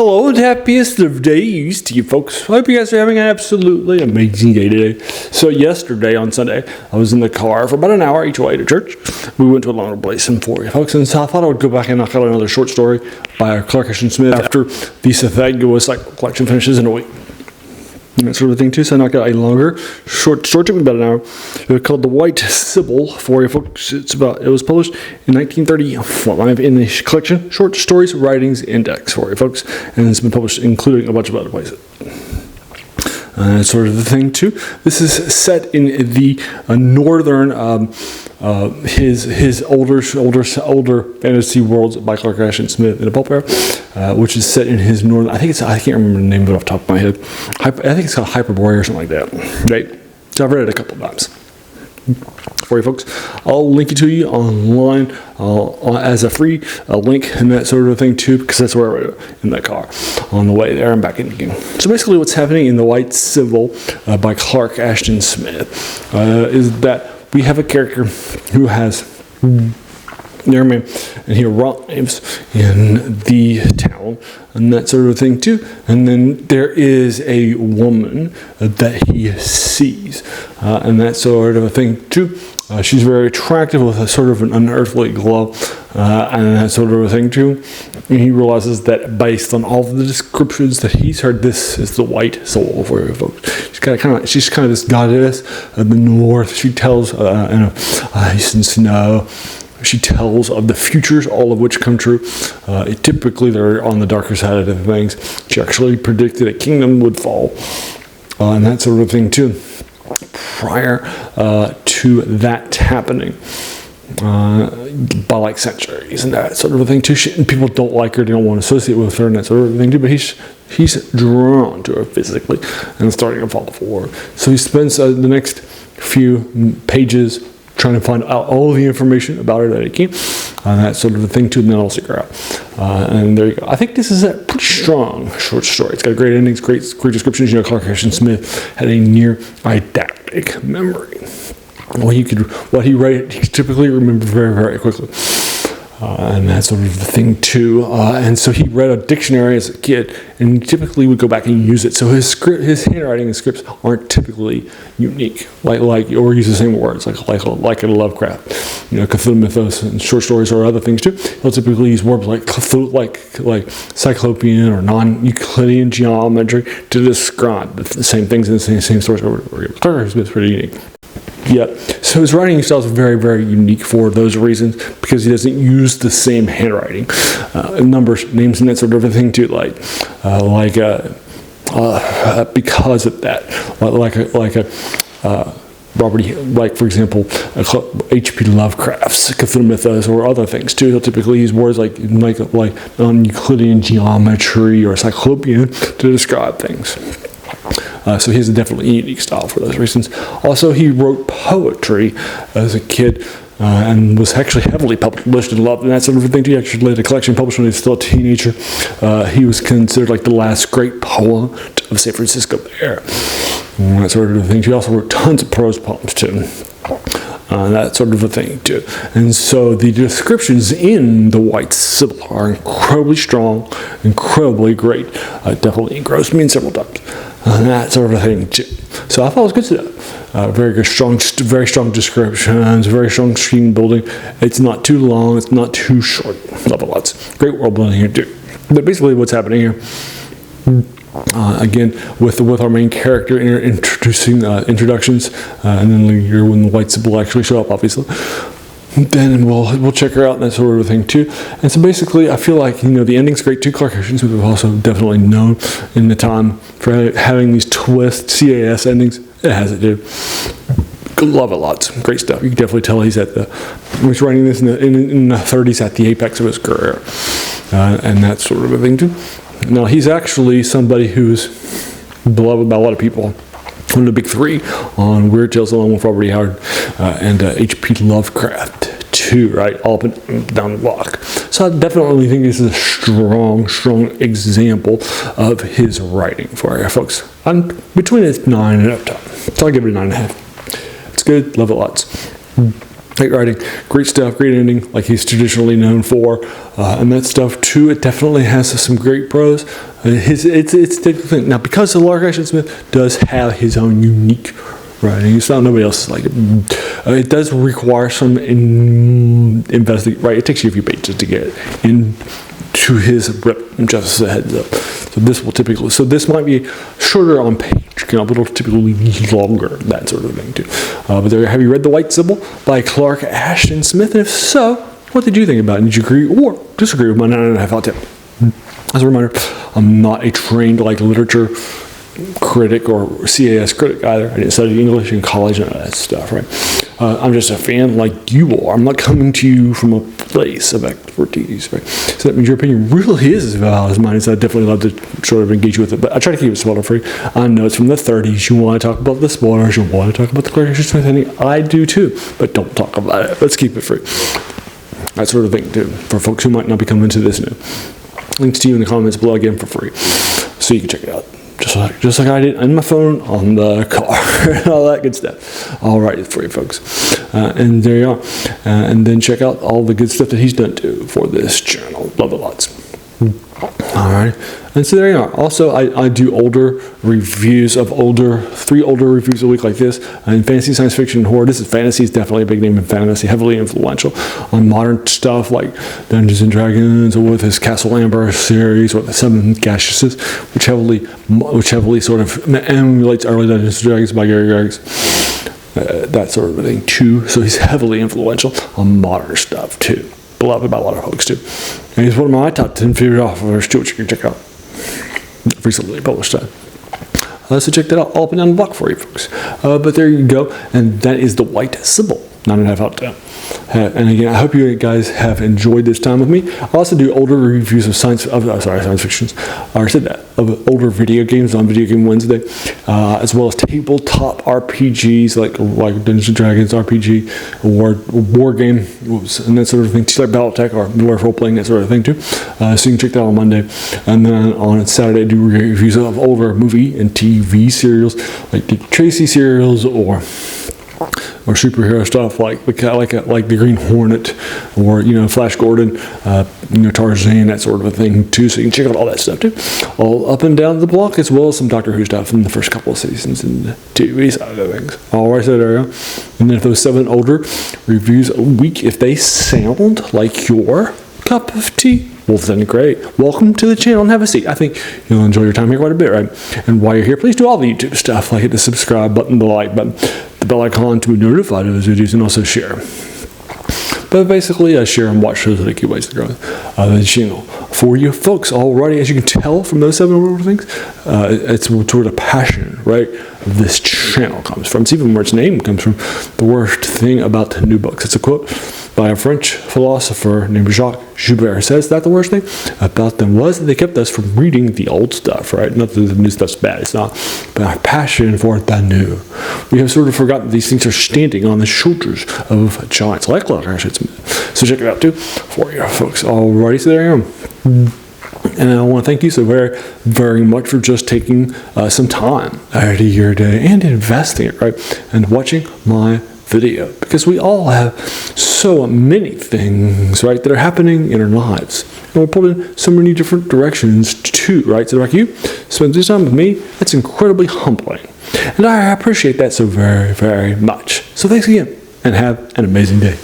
Hello and happiest of days to you folks. I hope you guys are having an absolutely amazing day today. So yesterday on Sunday, I was in the car for about an hour each way to church. We went to a longer place than for you folks, and so I thought I would go back and knock out another short story by Clark Ashton Smith after the Pythagoras cycle collection finishes in a week. And that sort of thing too, so I knocked out a longer short story, took me about an hour. It was called The White Sybil for you folks. It was published in 1930 in the collection Short Stories, Writings, Index for you folks, and it's been published including a bunch of other places. Sort of the thing too. This is set in the northern, his older fantasy worlds by Clark Ashton Smith in a pulp-era, which is set in his northern. I can't remember the name of it off the top of my head. I think it's called Hyperborea or something like that. Right. So I've read it a couple of times. For you folks, I'll link it to you online as a free link and that sort of thing too, because that's where I read it in that car on the way there and back in again. So basically what's happening in The White Sybil by Clark Ashton Smith is that we have a character who has their man, and he arrives in the town and that sort of thing too, and then there is a woman that he sees and that sort of a thing too. She's very attractive with a sort of an unearthly glow and that sort of a thing too. And he realizes that based on all of the descriptions that he's heard, this is the White Soul for you folks. She's kind of this goddess of the north. She tells ice and snow. She tells of the futures, all of which come true. Typically, they're on the darker side of things. She actually predicted a kingdom would fall and that sort of thing too. Prior to that happening by like centuries and that sort of a thing too. And people don't like her, they don't want to associate with her and that sort of thing too, but he's drawn to her physically and starting to fall for her. So he spends the next few pages trying to find out all the information about her that he can, and that sort of a thing too, and then I'll seek her out. And there you go. I think this is a pretty strong short story. It's got great endings, great descriptions. You know, Clark Ashton Smith had a near eidetic memory. What he read, he typically remembered very, very quickly. And that sort of the thing too. And so he read a dictionary as a kid, and he typically would go back and use it. So his handwriting and scripts aren't typically unique, like or use the same words, like in Lovecraft, Cthulhu Mythos and short stories or other things too. He'll typically use words like Cthulhu, like cyclopean or non-Euclidean geometry to describe the same things in the same stories over and over again. Clark Ashton Smith's pretty unique. Yeah, so his writing style is very, very unique for those reasons, because he doesn't use the same handwriting, numbers, names, and that sort of thing too. Because of that, for example, H.P. Lovecraft's Cthulhu Mythos or other things too. He'll typically use words like non-Euclidean geometry or cyclopean to describe things. So he has a definitely unique style for those reasons. Also, he wrote poetry as a kid and was actually heavily published and loved and that sort of thing. He actually laid a collection published when he was still a teenager. He was considered like the last great poet of San Francisco Bay. That sort of thing. He also wrote tons of prose poems too. That sort of a thing too. And so the descriptions in The White Sybil are incredibly strong, incredibly great. Definitely engrossed me in several times. That sort of a thing too. So I thought it was good stuff. Very strong descriptions, very strong scene building. It's not too long, it's not too short. Love it lots. Great world building here too. But basically what's happening here, again, with our main character introducing introductions, and then later when the White Sybil actually show up, obviously, then we'll check her out and that sort of thing too. And so basically, I feel like the ending's great too. Clark Ashton Smith was also definitely known in the time for having these twist CAS endings. It has it, dude. Love it lots. Great stuff. You can definitely tell he's writing this in the 30s at the apex of his career, and that sort of a thing too. Now, he's actually somebody who's beloved by a lot of people. One of the big three on Weird Tales, along with Robert E. Howard and H.P. Lovecraft, too, right? All up and down the block. So I definitely think this is a strong example of his writing for you folks. I'm between 9 and up top. So I'll give it a 9.5. It's good. Love it lots. Great writing, great stuff, great ending, like he's traditionally known for, and that stuff too. It definitely has some great prose. It's different now because Clark Ashton Smith does have his own unique writing. It's not nobody else like it. It does require some investigation. Right, it takes you a few pages to get into his rip. Just a heads up. So this might be shorter on page, but it'll typically be longer, that sort of thing too. But there, have you read The White Sybil by Clark Ashton Smith? And if so, what did you think about it? Did you agree or disagree with my 9.5 out of 10? As a reminder, I'm not a trained literature critic or CAS critic either. I didn't study English in college and all that stuff, right? I'm just a fan like you are. I'm not coming to you from a place of expertise, right? So that means your opinion really is as valid as mine, so I'd definitely love to sort of engage with it. But I try to keep it spoiler free. I know it's from the 30s. You want to talk about the spoilers. You want to talk about the Clark Ashton Smith ending. I do too, but don't talk about it. Let's keep it free. That sort of thing too, for folks who might not be coming to this new. Links to you in the comments below again for free, so you can check it out. Just like I did on my phone, on the car, and all that good stuff. All right, for you folks. And there you are. And then check out all the good stuff that he's done too for this channel. Love it lots. All right. And so there you are. Also, I do older reviews of three older reviews a week like this. In fantasy, science fiction, and horror. This is fantasy is definitely a big name in fantasy, heavily influential. On modern stuff like Dungeons and Dragons, or with his Castle Amber series, or the Seven Gaseouses, which heavily sort of emulates early Dungeons and Dragons by Gary Gygax. That sort of thing too. So he's heavily influential on modern stuff too. Beloved by a lot of folks too. And he's one of my top 10 favorite authors too, which you can check out. Recently published that. So check that out all up and down the block for you folks. But there you go. And that is The White Sybil. 9.5 out of 10. And again, I hope you guys have enjoyed this time with me. I also do older reviews of science fictions. I said that, of older video games on Video Game Wednesday, as well as tabletop RPGs like Dungeons and Dragons RPG, or war game, and that sort of thing. Just like BattleTech or Dwarf role playing, that sort of thing too. So you can check that out on Monday. And then on Saturday, I do reviews of older movie and TV serials, like Dick Tracy serials, or superhero stuff like the Green Hornet, or Flash Gordon, Tarzan, that sort of a thing too. So you can check out all that stuff too, all up and down the block, as well as some Doctor Who stuff from the first couple of seasons and the TV side of things. All right, so there you go. And then if those 7 older reviews a week, if they sound like your cup of tea, well then great. Welcome to the channel and have a seat. I think you'll enjoy your time here quite a bit, right? And while you're here, please do all the YouTube stuff, like hit the subscribe button, the like button, the bell icon to be notified of those videos, and also share. But basically, I share and watch shows that I keep ways to grow the channel for you folks. Already, as you can tell from those 7 little things, it's toward a passion, right? This channel comes from. It's even where its name comes from. The worst thing about the new books. It's a quote by a French philosopher named Jacques Joubert. Says that the worst thing about them was that they kept us from reading the old stuff, right? Not that the new stuff's bad, it's not, but our passion for the new. We have sort of forgotten that these things are standing on the shoulders of giants like Clark Ashton Smith. So check it out too for you folks. Alrighty, so there I am. And I want to thank you so very, very much for just taking some time out of your day and investing it, right? And watching my video, because we all have so many things, right, that are happening in our lives, and we're pulled in so many different directions too, right? So like you spend this time with me, that's incredibly humbling, and I appreciate that so very, very much. So thanks again, and have an amazing day.